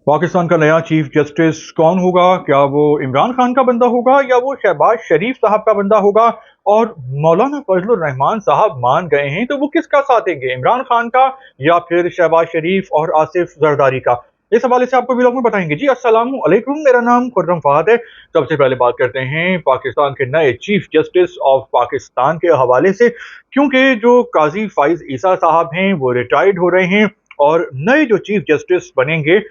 पाकिस्तान का नया chief justice कौन होगा? क्या वो इमरान खान का बंदा होगा या वो शहबाज शरीफ साहब का बंदा होगा? और मौलाना फजलुर रहमान साहब मान गए हैं तो वो किसका साथ देंगे, इमरान खान का या फिर शहबाज शरीफ और आसिफ जरदारी का? इस हवाले से आपको व्लॉग में बताएंगे जी। अस्सलाम वालेकुम, मेरा नाम खुर्रम फहद है। सबसे पहले बात करते हैं पाकिस्तान के नए चीफ जस्टिस ऑफ पाकिस्तान के हवाले से, क्योंकि जो काजी फाइज ईसा साहब हैं वो रिटायर्ड हो रहे हैं और नए जो चीफ जस्टिस बनेंगे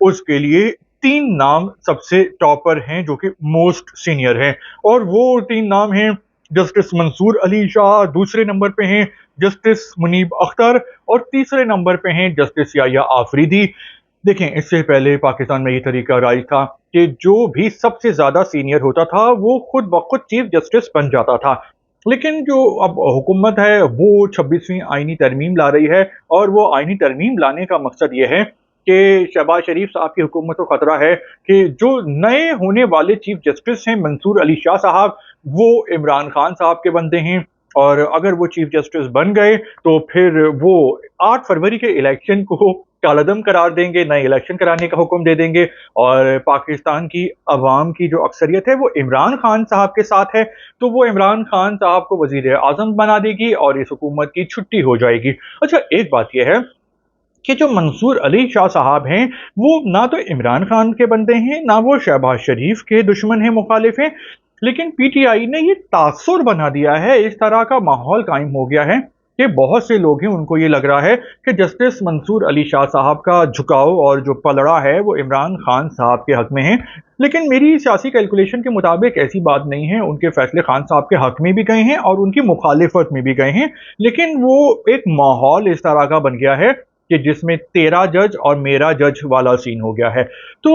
उसके लिए तीन नाम सबसे टॉपर हैं जो कि मोस्ट सीनियर हैं, और वो तीन नाम हैं जस्टिस मंसूर अली शाह, दूसरे नंबर पे हैं जस्टिस मुनीब अख्तर और तीसरे नंबर पे हैं जस्टिस याह्या आफरीदी। देखें, इससे पहले पाकिस्तान में ये तरीका राइज था कि जो भी सबसे ज्यादा सीनियर होता था वो खुद ब खुद चीफ जस्टिस बन जाता था, लेकिन जो अब हुकूमत है वो 26वीं आईनी तरमीम ला रही है, और वो आईनी तरमीम लाने का मकसद ये है कि शहबाज शरीफ साहब की हुकूमत को खतरा है कि जो नए होने वाले चीफ जस्टिस हैं मंसूर अली शाह साहब, वो इमरान खान साहब के बंदे हैं, और अगर वो चीफ जस्टिस बन गए तो फिर वो 8 फरवरी के इलेक्शन को कालादम करार देंगे, नए इलेक्शन कराने का हुक्म दे देंगे, और पाकिस्तान की अवाम की जो अक्सरियत है वो इमरान खान साहब के साथ है, तो वो इमरान खान साहब को वजीर आजम बना देगी और इस हुकूमत की छुट्टी हो जाएगी। अच्छा, एक बात यह है कि जो मंसूर अली शाह साहब हैं वो ना तो इमरान खान के बंदे हैं, ना वो शहबाज शरीफ के दुश्मन हैं, मुखालिफ हैं, लेकिन पीटीआई ने ये तासुर बना दिया है, इस तरह का माहौल कायम हो गया है कि बहुत से लोग हैं उनको ये लग रहा है कि जस्टिस मंसूर अली शाह साहब का झुकाव और जो पलड़ा है वो इमरान खान साहब के हक में है। लेकिन मेरी सियासी कैलकुलेशन के मुताबिक ऐसी बात नहीं है, उनके फैसले खान साहब के हक में भी गए हैं और उनकी मुखालिफत में भी गए हैं, लेकिन वो एक माहौल इस तरह का बन गया है कि जिसमें तेरा जज और मेरा जज वाला सीन हो गया है। तो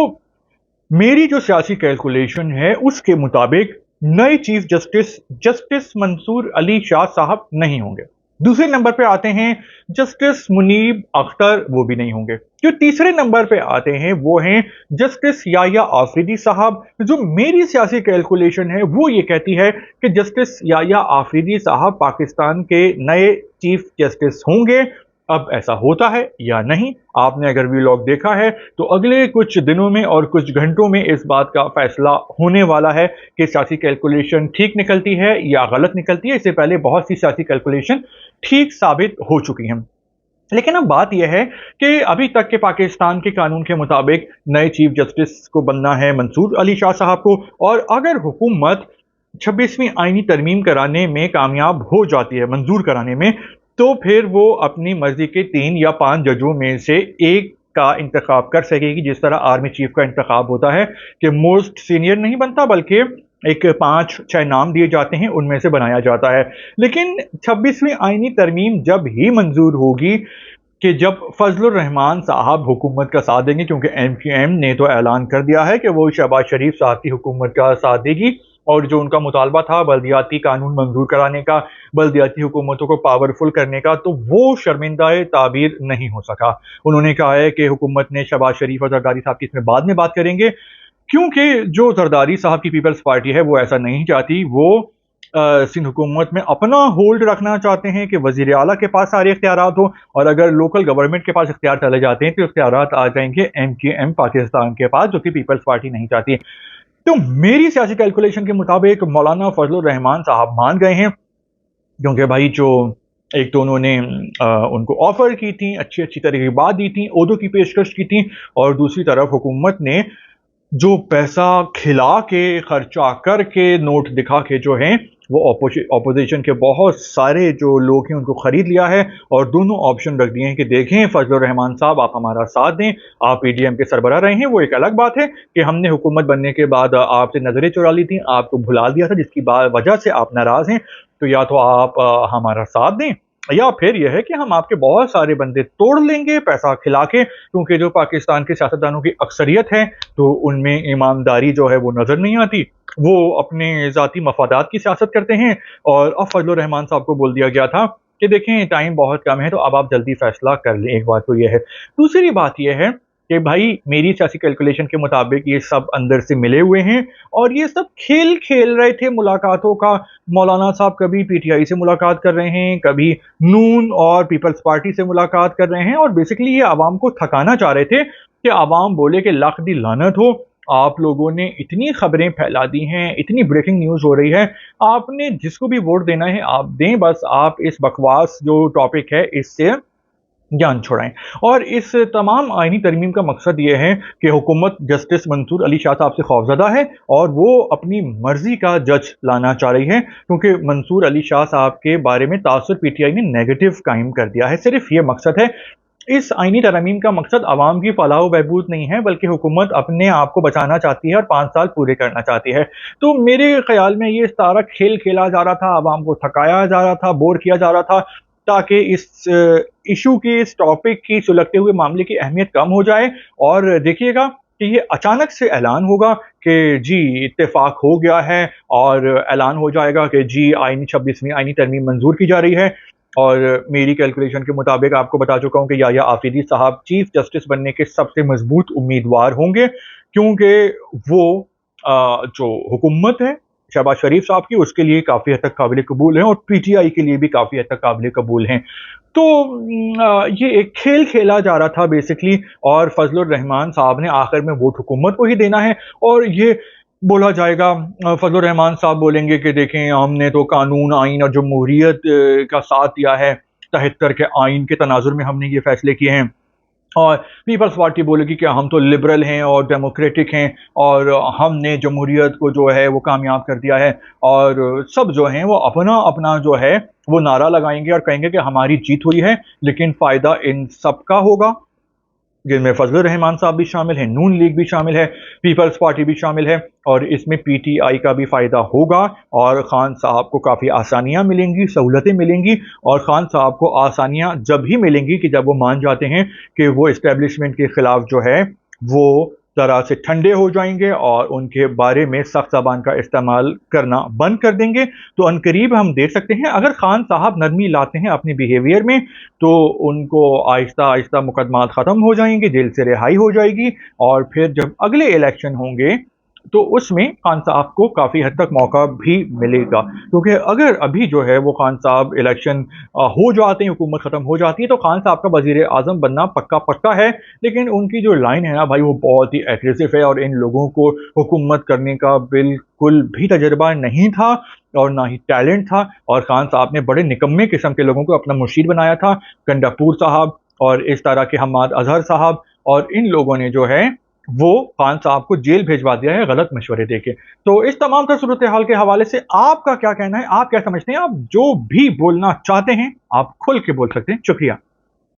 मेरी जो सियासी कैलकुलेशन है उसके मुताबिक नए chief justice justice Mansoor Ali Shah साहब नहीं होंगे। दूसरे नंबर पे आते हैं जस्टिस मुनीब अख्तर, वो भी नहीं होंगे। जो तीसरे नंबर पे आते हैं वो हैं जस्टिस याह्या आफरीदी साहब। जो मेरी सियासी कैलकुलेशन है वो ये कहती है कि जस्टिस याह्या आफरीदी साहब पाकिस्तान के नए चीफ जस्टिस होंगे। अब ऐसा होता है या नहीं, आपने अगर व्लॉग देखा है तो अगले कुछ दिनों में और कुछ घंटों में इस बात का फैसला होने वाला है कि सियासी कैलकुलेशन ठीक निकलती है या गलत निकलती है। इससे पहले बहुत सी सियासी कैलकुलेशन ठीक साबित हो चुकी हैं, लेकिन अब बात यह है कि अभी तक के पाकिस्तान के कानून के मुताबिक नए चीफ जस्टिस को बनना है मंसूर अली शाह साहब को, और अगर हुकूमत 26वीं आईनी तरमीम कराने में कामयाब हो जाती है, मंजूर कराने में, तो फिर वो अपनी मर्जी के 3 या 5 जजों में से एक का इंतखाब कर सकेगी, जिस तरह आर्मी चीफ का इंतखाब होता है कि मोस्ट सीनियर नहीं बनता बल्कि एक 5-6 नाम दिए जाते हैं, उनमें से बनाया जाता है। लेकिन 26वीं आईनी तरमीम जब ही मंजूर होगी कि जब फजलुर रहमान साहब हुकूमत का साथ देंगे, क्योंकि एमक्यूएम ने तो ऐलान कर दिया है कि वो शहबाज शरीफ साहब की हुकूमत का साथ देगी, और जो उनका मुतालबा था बल्दियाती कानून मंजूर कराने का, बल्दियाती हुकूमतों को पावरफुल करने का, तो वो शर्मिंदा ताबीर नहीं हो सका। उन्होंने कहा है कि हुकूमत ने शहबाज शरीफ और जरदारी साहब की इसमें बाद में बात करेंगे, क्योंकि जो जरदारी साहब की पीपल्स पार्टी है वो ऐसा नहीं चाहती। वो सिंध हुकूमत में अपना होल्ड रखना चाहते हैं कि वजीर आला के पास सारे इख्तियारात हो, और अगर लोकल गवर्नमेंट के पास इख्तियार चले जाते हैं तो इख्तियारात आ जाएंगे एमक्यूएम पाकिस्तान के पास, जो कि पीपल्स पार्टी नहीं चाहती। तो मेरी सियासी कैलकुलेशन के मुताबिक मौलाना फजलुर रहमान साहब मान गए हैं, क्योंकि भाई जो एक तो उन्होंने उनको ऑफर की थी, अच्छी अच्छी तरह की बात दी थी, ओहदों की पेशकश की थी, और दूसरी तरफ हुकूमत ने जो पैसा खिला के खर्चा करके नोट दिखा के जो हैं वो ऑपोजिशन के बहुत सारे जो लोग हैं उनको खरीद लिया है, और दोनों ऑप्शन रख दिए हैं कि देखें फजलुर रहमान साहब आप हमारा साथ दें, आप पीडीएम के सरबराह रहे हैं, वो एक अलग बात है कि हमने हुकूमत बनने के बाद आपसे नजरें चुरा ली थी, आपको भुला दिया था, जिसकी वजह से आप नाराज हैं, तो या तो आप हमारा साथ दें या फिर यह है कि हम आपके बहुत सारे बंदे तोड़ लेंगे पैसा खिला के, क्योंकि जो पाकिस्तान के सियासतदानों की अक्सरियत है तो उनमें ईमानदारी जो है वो नजर नहीं आती, वो अपने ज़ाती मफादात की सियासत करते हैं। और अब फजलुर रहमान साहब को बोल दिया गया था कि देखें टाइम बहुत कम है, तो अब आप जल्दी फैसला कर लें। एक बात तो यह है। दूसरी बात यह है कि भाई मेरी सियासी कैलकुलेशन के मुताबिक ये सब अंदर से मिले हुए हैं और ये सब खेल खेल रहे थे मुलाकातों का। मौलाना साहब कभी पीटीआई से मुलाकात कर रहे हैं, कभी नून और पीपल्स पार्टी से मुलाकात कर रहे हैं, और बेसिकली ये आवाम को थकाना चाह रहे थे कि आवाम बोले कि लाख दी लानत हो, आप लोगों ने इतनी खबरें फैला दी हैं, इतनी ब्रेकिंग न्यूज़ हो रही है, आपने जिसको भी वोट देना है आप दें, बस आप इस बकवास जो टॉपिक है इससे जान छुड़ाएं। और इस तमाम आईनी तरमीम का मकसद ये है कि हुकूमत जस्टिस मंसूर अली शाह साहब से खौफजदा है और वो अपनी मर्जी का जज लाना चाह रही है, क्योंकि मंसूर अली शाह साहब के बारे में तासुर पीटीआई ने नेगेटिव कायम कर दिया है। सिर्फ ये मकसद है। इस आईनी तरमीम का मकसद आवाम की फलाह बहबूद नहीं है, बल्कि हुकूमत अपने आप को बचाना चाहती है और 5 साल पूरे करना चाहती है। तो मेरे ख्याल में ये सारा खेल खेला जा रहा था, आवाम को थकाया जा रहा था, बोर किया जा रहा था, ताकि इस इशू की, इस टॉपिक की, सुलगते हुए मामले की अहमियत कम हो जाए। और देखिएगा कि ये अचानक से ऐलान होगा कि जी इत्तेफाक हो गया है, और ऐलान हो जाएगा कि जी 26वीं आईनी तरमीम मंजूर की जा रही है। और मेरी कैलकुलेशन के मुताबिक आपको बता चुका हूँ कि याह्या आफरीदी साहब चीफ जस्टिस बनने के सबसे मजबूत उम्मीदवार होंगे, क्योंकि वो जो हुकूमत है शहबाज शरीफ साहब की, उसके लिए काफ़ी हद तक काबिल कबूल हैं और पीटीआई के लिए भी काफ़ी हद तक काबिल कबूल हैं। तो ये एक खेल खेला जा रहा था बेसिकली, और फजलुर रहमान साहब ने आखिर में वोट हुकूमत को ही देना है। और ये बोला जाएगा, फजलुर रहमान साहब बोलेंगे कि देखें हमने तो कानून, आइन और जमहूरियत का साथ दिया है, 73 के आइन के तनाजुर में हमने ये फैसले किए हैं। और पीपल्स पार्टी बोलेगी कि हम तो लिबरल हैं और डेमोक्रेटिक हैं और हमने जमहूरियत को जो है वो कामयाब कर दिया है। और सब जो हैं वो अपना अपना जो है वो नारा लगाएंगे और कहेंगे कि हमारी जीत हुई है, लेकिन फ़ायदा इन सब का होगा, जिनमें फजलुर रहमान साहब भी शामिल हैं, नून लीग भी शामिल है, पीपल्स पार्टी भी शामिल है, और इसमें पीटीआई का भी फ़ायदा होगा। और ख़ान साहब को काफ़ी आसानियाँ मिलेंगी, सहूलतें मिलेंगी। और ख़ान साहब को आसानियाँ जब ही मिलेंगी कि जब वो मान जाते हैं कि वो इस्टेब्लिशमेंट के ख़िलाफ़ जो है वो ज़रा से ठंडे हो जाएंगे और उनके बारे में सख्त ज़बान का इस्तेमाल करना बंद कर देंगे। तो अनकरीब हम देख सकते हैं, अगर ख़ान साहब नरमी लाते हैं अपने बिहेवियर में, तो उनको आहिस्ता आहिस्ता मुकदमात ख़त्म हो जाएंगे, जेल से रिहाई हो जाएगी, और फिर जब अगले इलेक्शन होंगे तो उसमें खान साहब को काफ़ी हद तक मौका भी मिलेगा। क्योंकि अगर अभी जो है वो खान साहब इलेक्शन हो जाते हैं, हुकूमत ख़त्म हो जाती है, तो खान साहब का वज़ीर आज़म बनना पक्का पक्का है। लेकिन उनकी जो लाइन है ना भाई, वो बहुत ही एग्रेसिव है, और इन लोगों को हुकूमत करने का बिल्कुल भी तजर्बा नहीं था और ना ही टैलेंट था। और खान साहब ने बड़े निकम्मे किस्म के लोगों को अपना मुर्शीद बनाया था, गंडापुर साहब और इस तरह के हम्माद अजहर साहब, और इन लोगों ने जो है वो खान साहब को जेल भेजवा दिया है गलत मशवरे देके। तो इस तमाम तर सूरत हाल के हवाले से आपका क्या कहना है? आप क्या समझते हैं? आप जो भी बोलना चाहते हैं आप खुल के बोल सकते हैं। शुक्रिया।